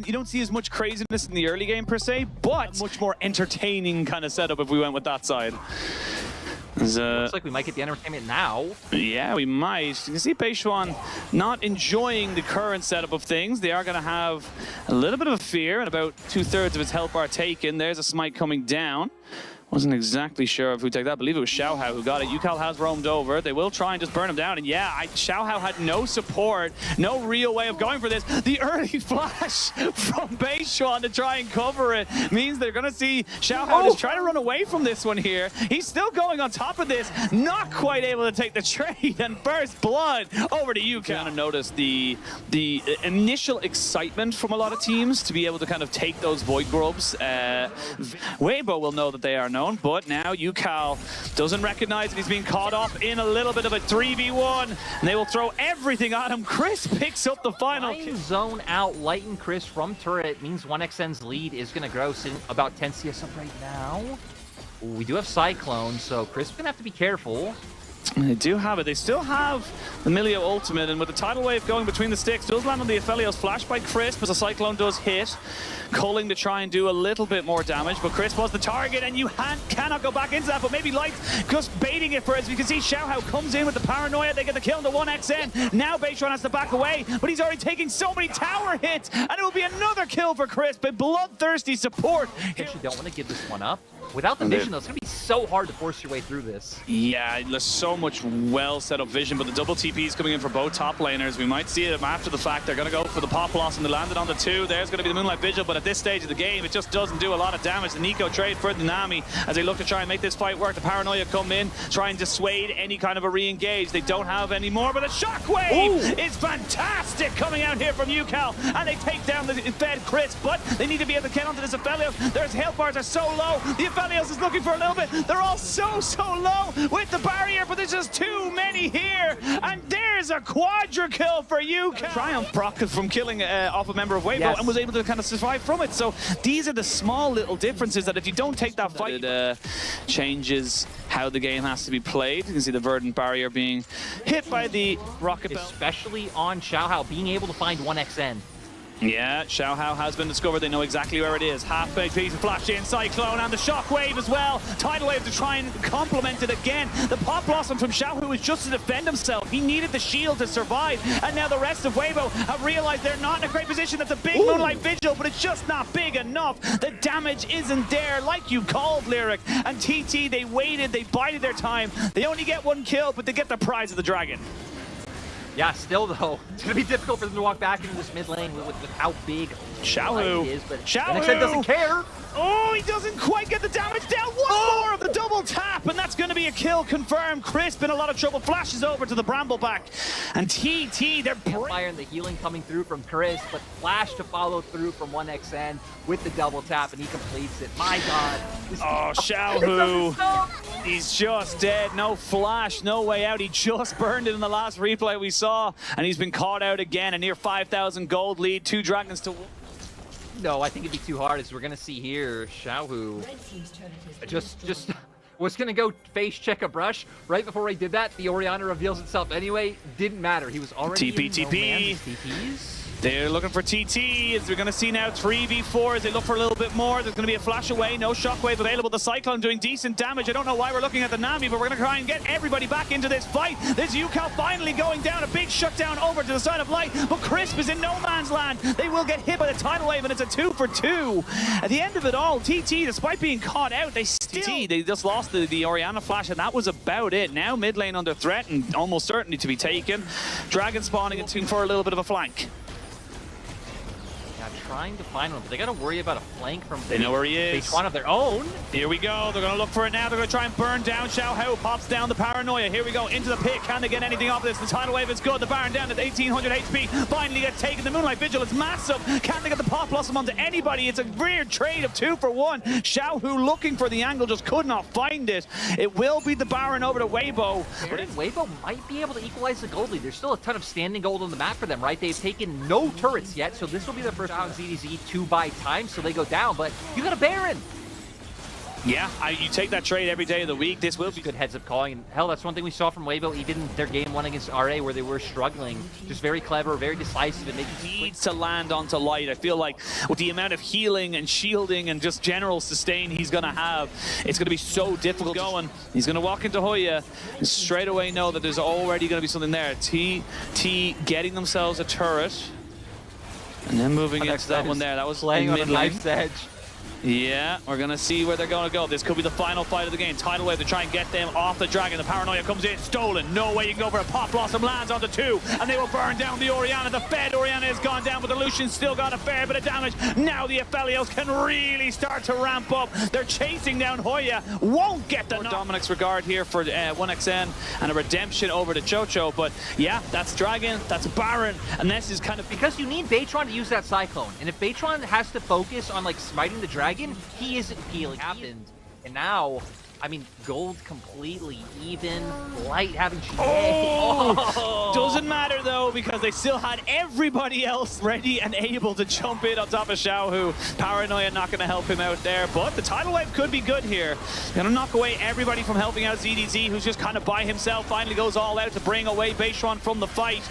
You don't see as much craziness in the early game per se, but much more entertaining kind of setup if we went with that side. Looks like we might get the entertainment now. Yeah, we might. You can see Beishuan not enjoying the current setup of things. They are going to have a little bit of a fear, and about 2/3 of his health bar taken. There's a smite coming down. Wasn't exactly sure of who took that. I believe it was Xiaohao who got it. Yukal has roamed over. They will try and just burn him down. And yeah, Xiaohao had no support, no real way of going for this. The early flash from Beishuan to try and cover it means they're going to see Xiaohao just try to run away from this one here. He's still going on top of this, not quite able to take the trade, and first blood over to Yukal. Kind of notice the initial excitement from a lot of teams to be able to kind of take those Void Grubs. Weibo will know that they are known, but now Yukal doesn't recognize that he's being caught up in a little bit of a 3v1, and they will throw everything at him. Chris picks up the final kill. Zone out, lighten Chris from turret means 1xN's lead is going to grow, sitting about 10 CS up right now. Ooh, we do have Cyclone, so Chris is going to have to be careful. They do have it. They still have the Milio ultimate, and with the tidal wave going between the sticks, does land on the Aphelios flash by Crisp as the Cyclone does hit. Culling to try and do a little bit more damage, but Crisp was the target, and you cannot go back into that, but maybe Light's just baiting it for us. You can see Xiaohao comes in with the paranoia. They get the kill into 1xN. Now Beishuan has to back away, but he's already taking so many tower hits, and it will be another kill for Crisp. A bloodthirsty support. You actually don't want to give this one up. Without the vision, though, it's going to be so hard to force your way through this. Yeah, there's so much well set up vision, but the double TP is coming in for both top laners. We might see them after the fact. They're going to go for the pop loss, and they landed on the 2. There's going to be the Moonlight Vigil, but at this stage of the game, it just doesn't do a lot of damage. The Nico trade for the Nami as they look to try and make this fight work. The Paranoia come in, try and dissuade any kind of a re-engage. They don't have any more, but the Shockwave is fantastic coming out here from Yukal, and they take down the fed Chris, but they need to be able to get onto this Aphelios. Their health bars are so low. The Aphelios is looking for a little bit. They're all so low with the barrier, but there's just too many here, and there's a quadra kill for Yukal. Triumph proc from killing off a member of Weibo, and was able to kind of survive from it. So these are the small little differences that if you don't take that fight, it changes how the game has to be played. You can see the verdant barrier being hit by the rocket belt. Especially on Xiaohao being able to find 1xN. Yeah, Xiaohao has been discovered. They know exactly where it is. Half-baked piece of flash in, Cyclone, and the Shockwave as well. Tidal Wave to try and complement it again. The Pop Blossom from Xiaohao was just to defend himself. He needed the shield to survive, and now the rest of Weibo have realized they're not in a great position. That's a big Moonlight Vigil, but it's just not big enough. The damage isn't there, like you called, Lyric. And TT, they waited, they bided their time. They only get one kill, but they get the prize of the dragon. Yeah, still though, it's going to be difficult for them to walk back into this mid lane with how big Xiaohao is, but NXN doesn't care. Oh, he doesn't quite get the damage down. One more of the double tap, and that's going to be a kill confirmed. Crisp in a lot of trouble. Flashes over to the Brambleback. And TT, they're fire and the healing coming through from Chris, but Flash to follow through from 1xN with the double tap, and he completes it. My God. Oh, Xiaohao. He's just dead. No flash, no way out. He just burned it in the last replay we saw, and he's been caught out again. A near 5,000 gold lead. 2 dragons to win. No, I think it'd be too hard, as we're going to see here. Xiaohao just was going to go face check a brush. Right before he did that, the Orianna reveals itself anyway. Didn't matter. He was already TP. TPs. They're looking for TT, as we're going to see now 3v4 as they look for a little bit more. There's going to be a flash away, no Shockwave available. The Cyclone doing decent damage. I don't know why we're looking at the Nami, but we're going to try and get everybody back into this fight. There's Yukal finally going down, a big shutdown over to the side of Light, but Crisp is in no man's land. They will get hit by the tidal wave, and it's a 2 for 2. At the end of it all, TT, despite being caught out, they just lost the Orianna flash, and that was about it. Now mid lane under threat, and almost certainly to be taken. Dragon spawning and tuned for a little bit of a flank. Trying to find one, but they got to worry about a flank from they know where he is. One of their own. Here we go. They're going to look for it now. They're going to try and burn down. Xiaohao pops down the Paranoia. Here we go into the pit. Can they get anything off this? The tidal wave is good. The Baron down at 1800 HP. Finally gets taken. The Moonlight Vigil is massive. Can they get the Pop Blossom onto anybody? It's a weird trade of 2 for 1. Xiaohao looking for the angle, just could not find it. It will be the Baron over to Weibo. Weibo might be able to equalize the gold lead. There's still a ton of standing gold on the map for them, right? They've taken no turrets yet, so this will be their first round ZDZ to buy time, so they go down, but you got a Baron. Yeah, you take that trade every day of the week. This will be good heads-up calling. And hell, that's one thing we saw from Weibo, even their game one against RA, where they were struggling. Just very clever, very decisive, and making needs to land onto Light. I feel like with the amount of healing and shielding and just general sustain he's going to have, it's going to be so difficult going. He's going to walk into Hoya and straight away know that there's already going to be something there. TT getting themselves a turret and then moving into that one there. That was playing on a knife's edge. Yeah, we're going to see where they're going to go. This could be the final fight of the game. Tidal Wave to try and get them off the Dragon. The Paranoia comes in, stolen. No way you can go for a Pop Blossom, lands onto 2, and they will burn down the Orianna. The Fed Orianna has gone down, but the Lucian's still got a fair bit of damage. Now the Aphelios can really start to ramp up. They're chasing down Hoya. Won't get the Dominic's regard here for 1xN and a redemption over to Chocho. But yeah, that's Dragon, that's Baron, and this is kind of... Because you need Baytron to use that Cyclone, and if Baytron has to focus on like smiting the Dragon, he isn't peeling. Happened, and now, I mean, gold completely even. Light having GA. Oh! Doesn't matter though, because they still had everybody else ready and able to jump in on top of Xiaohu. Paranoia not going to help him out there, but the Tidal Wave could be good here. Going to knock away everybody from helping out ZDZ, who's just kind of by himself. Finally goes all out to bring away Beishuan from the fight.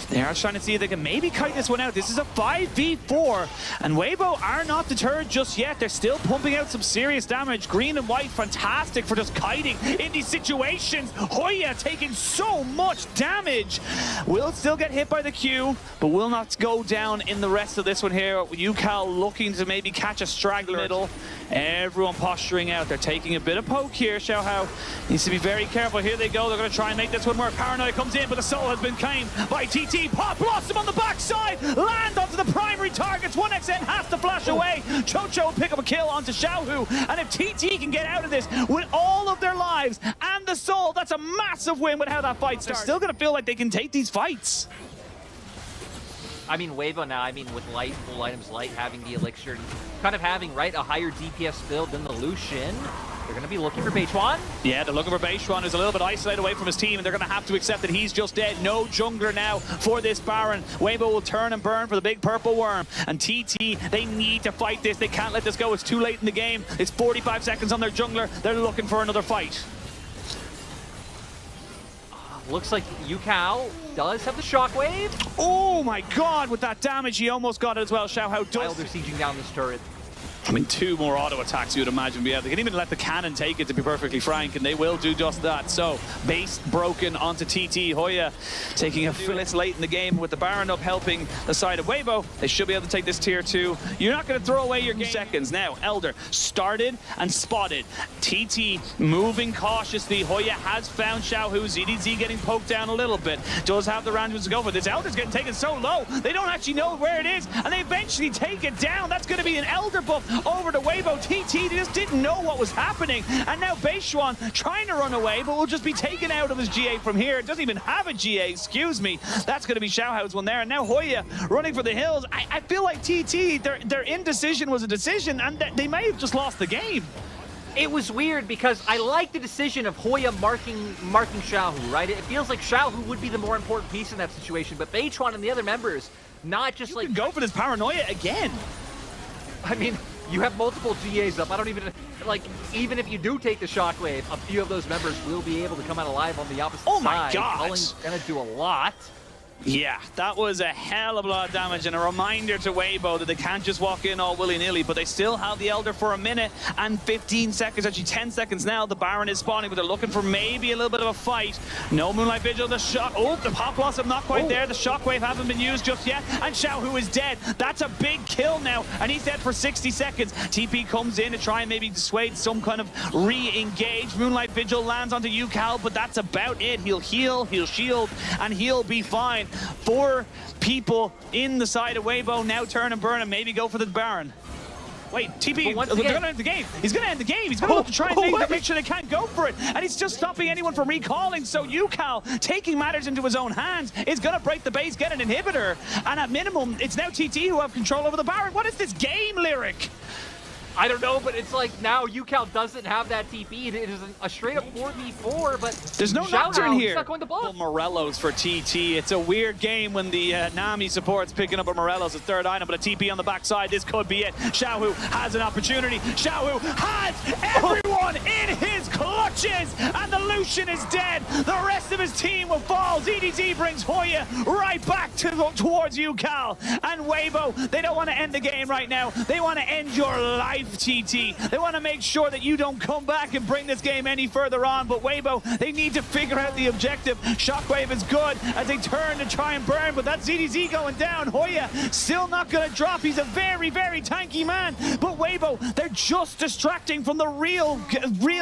They are trying to see if they can maybe kite this one out. This is a 5v4, and Weibo are not deterred just yet. They're still pumping out some serious damage. Green and white, fantastic for just kiting in these situations. Hoya taking so much damage. Will still get hit by the Q, but will not go down in the rest of this one here. Yucal looking to maybe catch a straggler middle. Everyone posturing out. They're taking a bit of poke here. Xiaohao needs to be very careful. Here they go. They're going to try and make this one work. Paranoia comes in, but the soul has been claimed by TT. Pop Blossom on the backside. Land onto the primary targets. 1xN has to flash away. Chocho will pick up a kill onto Xiaohu. And if TT can get out of this with all of their lives and the soul, that's a massive win with how that fight starts. They're still going to feel like they can take these fights. I mean, Weibo now, with Light, full items, Light having the Elixir, kind of having, right, a higher DPS build than the Lucian. They're going to be looking for Beishuan. Yeah, they're looking for Beishuan, who's a little bit isolated away from his team, and they're going to have to accept that he's just dead. No jungler now for this Baron. Weibo will turn and burn for the big purple worm. And TT, they need to fight this. They can't let this go. It's too late in the game. It's 45 seconds on their jungler. They're looking for another fight. Looks like Yucal does have the shockwave. Oh my god, with that damage, he almost got it as well. Xiaohao does. They're sieging down this turret. I mean, 2 more auto attacks you would imagine. Yeah, they can even let the cannon take it, to be perfectly frank, and they will do just that. So, base broken onto TT. Hoya taking a fillets late in the game with the Baron up helping the side of Weibo. They should be able to take this tier 2. You're not going to throw away your game. Seconds now. Elder started and spotted. TT moving cautiously. Hoya has found Xiaohu. ZDZ getting poked down a little bit. Does have the ranges to go for this. Elder's getting taken so low. They don't actually know where it is, and they eventually take it down. That's going to be an Elder buff over to Weibo. TT just didn't know what was happening, and now Beishuan trying to run away, but will just be taken out of his GA from here. It doesn't even have a GA, excuse me. That's going to be Xiaohao's one there, and now Hoya running for the hills. I feel like TT, their indecision was a decision, and they may have just lost the game. It was weird because I like the decision of Hoya marking Xiaohu, right? It feels like Xiaohu would be the more important piece in that situation, but Baytron and the other members, not just you can go for this Paranoia again. I mean, you have multiple GAs up. I don't even, like, even if you do take the shockwave, a few of those members will be able to come out alive on the opposite side. Oh my god! Cullen's gonna do a lot. Yeah, that was a hell of a lot of damage, and a reminder to Weibo that they can't just walk in all willy-nilly, but they still have the Elder for a minute and 15 seconds, actually 10 seconds now. The Baron is spawning, but they're looking for maybe a little bit of a fight. No Moonlight Vigil, the shot. Oh, the Pop Blossom not quite there. The Shockwave haven't been used just yet, and Xiaohu is dead. That's a big kill now, and he's dead for 60 seconds. TP comes in to try and maybe dissuade some kind of re-engage. Moonlight Vigil lands onto Yucal, but that's about it. He'll heal, he'll shield, and he'll be fine. 4 people in the side of Weibo now turn and burn and maybe go for the Baron. Wait, TP, they're going to end the game. He's going to end the game. He's going to look to try and make sure they can't go for it. And he's just stopping anyone from recalling. So Yucal, taking matters into his own hands, is going to break the base, get an inhibitor. And at minimum, it's now TT who have control over the Baron. What is this game lyric? I don't know, but it's like now UCal doesn't have that TP. It is a straight up 4v4, but there's no Xiao Nocturne Hao, here. He's not going to block. Morellos for TT. It's a weird game when the Nami support's picking up a Morellos, a third item, but a TP on the backside. This could be it. Xiaohu has an opportunity. Xiaohu has everyone in his clutches, and the Lucian is dead. The rest of his team will fall. ZDZ brings Hoya right back towards UCal. And Weibo, they don't want to end the game right now. They want to end your life, TT. They want to make sure that you don't come back and bring this game any further on. But Weibo, they need to figure out the objective. Shockwave is good as they turn to try and burn, but that ZDZ going down. Hoya still not going to drop. He's a very, very tanky man. But Weibo, they're just distracting from the real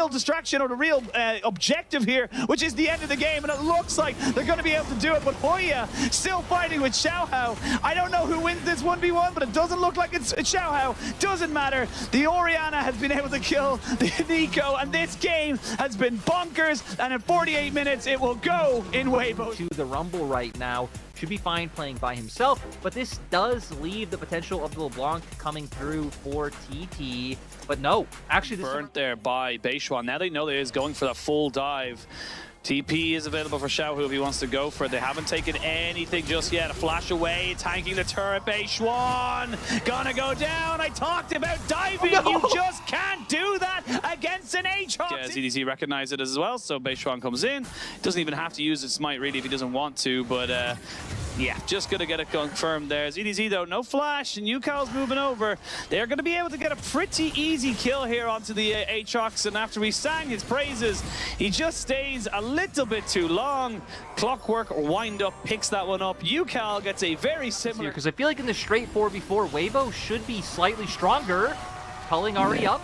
distraction or the real objective here, which is the end of the game. And it looks like they're going to be able to do it. But Hoya still fighting with Xiao Hao. I don't know who wins this 1v1, but it doesn't look like it's Xiao Hao. Doesn't matter. The Orianna has been able to kill the Nico, and this game has been bonkers. And in 48 minutes, it will go in Weibo. To the Rumble right now. Should be fine playing by himself, but this does leave the potential of the LeBlanc coming through for TT. But no, actually this burnt there by Beishuan. Now they know that he's going for the full dive. TP is available for Xiaohu if he wants to go for it. They haven't taken anything just yet. A flash away, tanking the turret. Beishuan gonna go down. I talked about diving. Oh, no. You just can't do that against an H-Hawk. Yeah, ZDZ recognized it as well, so Beishuan comes in. Doesn't even have to use his smite really if he doesn't want to, but yeah, just gonna get it confirmed there. ZDZ though, no flash, and UCal's moving over. They're gonna be able to get a pretty easy kill here onto the H-Hawks, and after we sang his praises, he just stays a little bit too long. Clockwork or wind up picks that one up. UCal gets a very similar. Because I feel like in the straight 4v4, Weibo should be slightly stronger. Culling already up.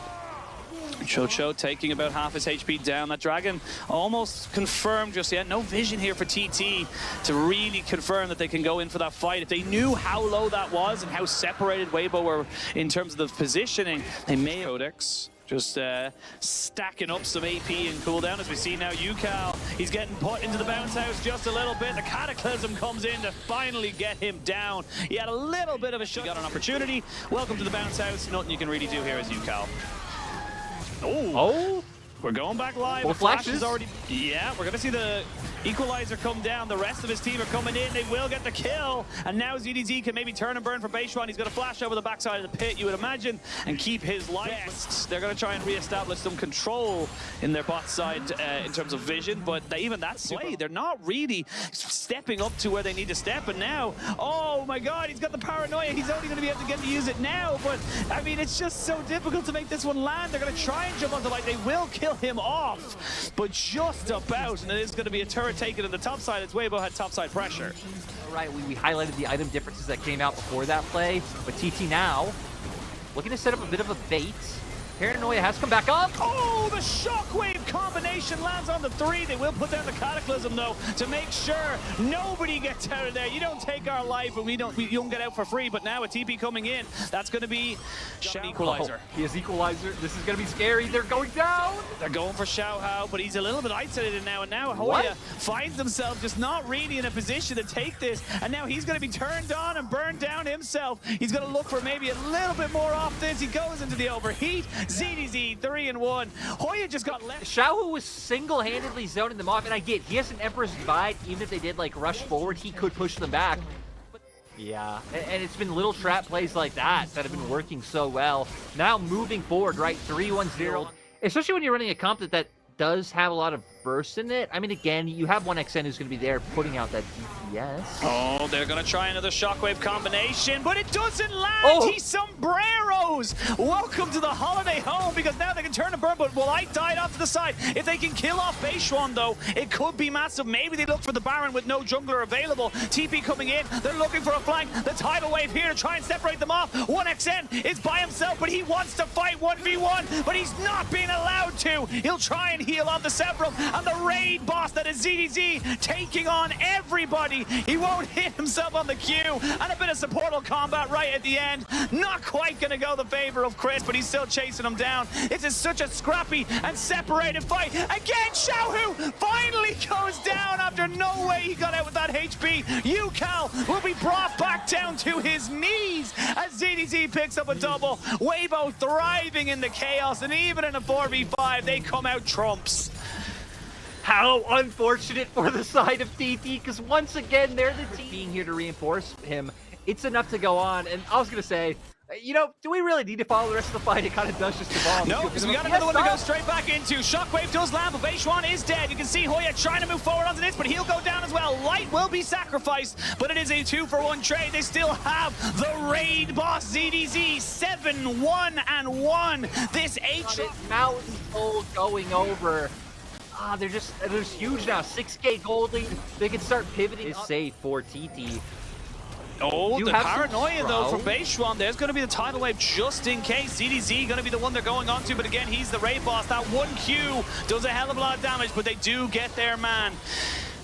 Chocho taking about half his HP down. That dragon almost confirmed just yet. No vision here for TT to really confirm that they can go in for that fight. If they knew how low that was and how separated Weibo were in terms of the positioning, they may have... Codex just stacking up some AP and cooldown. As we see now, UCal, he's getting put into the bounce house just a little bit. The Cataclysm comes in to finally get him down. He had a little bit of a shot. Got an opportunity. Welcome to the bounce house. Nothing you can really do here as UCal. Oh, we're going back live. More flashes already. Yeah, we're gonna see the equalizer come down. The rest of his team are coming in. They will get the kill, and now ZDZ can maybe turn and burn for Beishuan. He's gonna flash over the backside of the pit, you would imagine, and keep his life. They're gonna try and re-establish some control in their bot side in terms of vision, but even that play, they're not really stepping up to where they need to step. And now, oh my God, he's got the paranoia. He's only gonna be able to get to use it now, but I mean, it's just so difficult to make this one land. They're gonna try and jump onto light. They will kill him off, but just about, and it is gonna be a turret taken in the top side as Weibo had top side pressure. All right, we highlighted the item differences that came out before that play, but TT now looking to set up a bit of a bait. Paranoia has come back up. Oh, the shockwave combination lands on the 3. They will put down the Cataclysm though to make sure nobody gets out of there. You don't take our life, and you don't get out for free. But now a TP coming in, that's going to be equalizer. Oh, he has equalizer. This is going to be scary. They're going down. They're going for Xiao Hao, but he's a little bit isolated now. And now Hoya finds himself just not really in a position to take this. And now he's going to be turned on and burned down himself. He's going to look for maybe a little bit more off this. He goes into the overheat. ZDZ 3-1. Hoya just got left. Xiaohu was single-handedly zoning them off, and I get he has an Emperor's Divide. Even if they did like rush forward, he could push them back. Yeah, and it's been little trap plays like that that have been working so well. Now moving forward, right, 3-1-0. Especially when you're running a comp that does have a lot of burst in it. I mean, again, you have 1XN who's going to be there putting out that DPS. Oh, they're going to try another shockwave combination, but it doesn't land. Oh. He sombreros. Welcome to the holiday home, because now they can turn and burn, but will I die off to the side? If they can kill off Beishuan, though, it could be massive. Maybe they look for the Baron with no jungler available. TP coming in. They're looking for a flank. The tidal wave here to try and separate them off. 1XN is by himself, but he wants to fight 1v1, but he's not being allowed to. He'll try and heal on the Several, and the raid boss that is ZDZ taking on everybody. He won't hit himself on the Q, and a bit of supportal combat right at the end. Not quite going to go the favor of Chris, but he's still chasing him down. This is such a scrappy and separated fight. Again, Xiaohu finally goes down after no way he got out with that HP. UCal will be brought back down to his knees as ZDZ picks up a double. Weibo thriving in the chaos, and even in a 4v5, they come out trumps. How unfortunate for the side of TT, because once again, they're the team being here to reinforce him. It's enough to go on, and I was going to say, you know, do we really need to follow the rest of the fight? It kind of does just evolve. No, because we got another one to go straight back into. Shockwave does land, but Beishuan is dead. You can see Hoya trying to move forward onto this, but he'll go down as well. Light will be sacrificed, but it is a 2-for-1 trade. They still have the raid boss ZDZ, 7-1-1. This H mountain gold going over. They're just huge now. 6K gold lead. They can start pivoting. Is safe for TT. Oh, the paranoia though from Beishuan. There's going to be the tidal wave just in case. ZDZ going to be the one they're going on to, but again, he's the raid boss. That 1Q does a hell of a lot of damage, but they do get their man.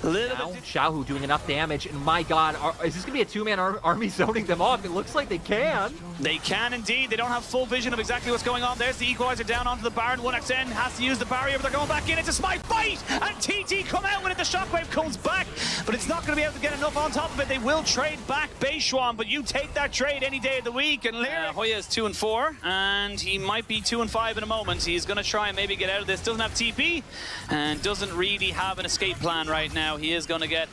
Xiaohu doing enough damage, and my god, is this going to be a two-man army zoning them off? It looks like they can. They can indeed. They don't have full vision of exactly what's going on. There's the equalizer down onto the Baron. 1xN has to use the barrier, but they're going back in. It's a smite fight, and TT come out when the shockwave comes back, but it's not going to be able to get enough on top of it. They will trade back Beishuan, but you take that trade any day of the week. And Hoya is 2-4, and he might be 2-5 in a moment. He's going to try and maybe get out of this. Doesn't have TP, and doesn't really have an escape plan right now. He is going to get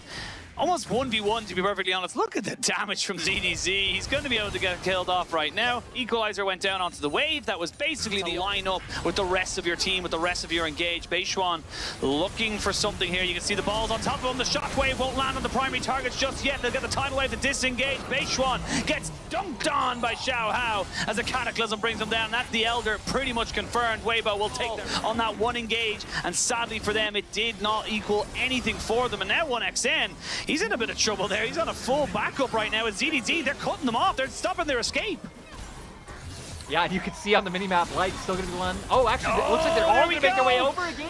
almost 1v1, to be perfectly honest. Look at the damage from ZDZ. He's going to be able to get killed off right now. Equalizer went down onto the wave. That was basically the line-up with the rest of your team, with the rest of your engage. Beishuan looking for something here. You can see the balls on top of him. The shockwave won't land on the primary targets just yet. They'll get the tidal wave to disengage. Beishuan gets dunked on by Xiao Hao as a cataclysm brings him down. That's the Elder pretty much confirmed. Weibo will take them on that one engage, and sadly for them, it did not equal anything for them. And now 1xN, he's in a bit of trouble there. He's on a full backup right now with ZDZ. They're cutting them off. They're stopping their escape. Yeah, and you can see on the minimap, Light's still going to be the one. Oh, actually, it looks like they're all going to make their way over again.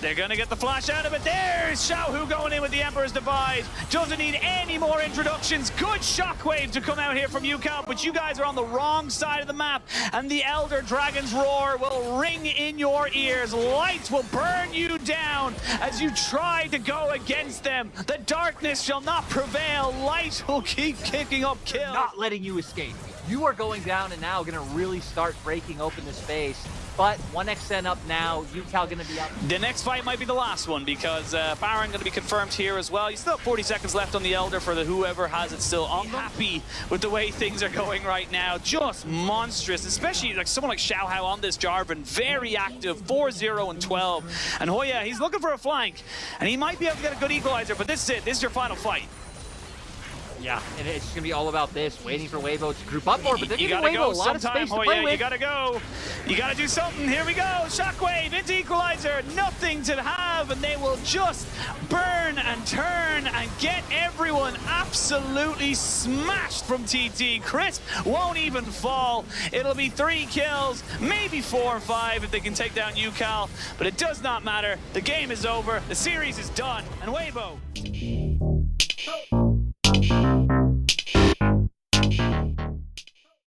They're going to get the flash out of it. There's Xiaohu going in with the Emperor's Divide. Doesn't need any more introductions. Good shockwave to come out here from UCal, but you guys are on the wrong side of the map, and the Elder Dragon's Roar will ring in your ears. Light will burn you down as you try to go against them. The darkness shall not prevail. Light will keep kicking up kills. Not letting you escape. You are going down and now going to really start breaking open the space. But 1xN up now, UCal going to be up. The next fight might be the last one because Baron going to be confirmed here as well. You still have 40 seconds left on the Elder for the whoever has it still on. Happy with the way things are going right now. Just monstrous, especially like someone like Xiao Hao on this Jarvan. Very active, 4-0 and 12. And Hoya, he's looking for a flank, and he might be able to get a good equalizer, but this is it. This is your final fight. Yeah, and it's just going to be all about this, waiting for Weibo to group up more, but then you gotta go a lot of space Hoya, to play with. You gotta go. You gotta do something. Here we go. Shockwave into equalizer. Nothing to have, and they will just burn and turn and get everyone absolutely smashed from TT. Crisp won't even fall. It'll be 3 kills, maybe 4 or 5 if they can take down UCal, but it does not matter. The game is over. The series is done, and Weibo.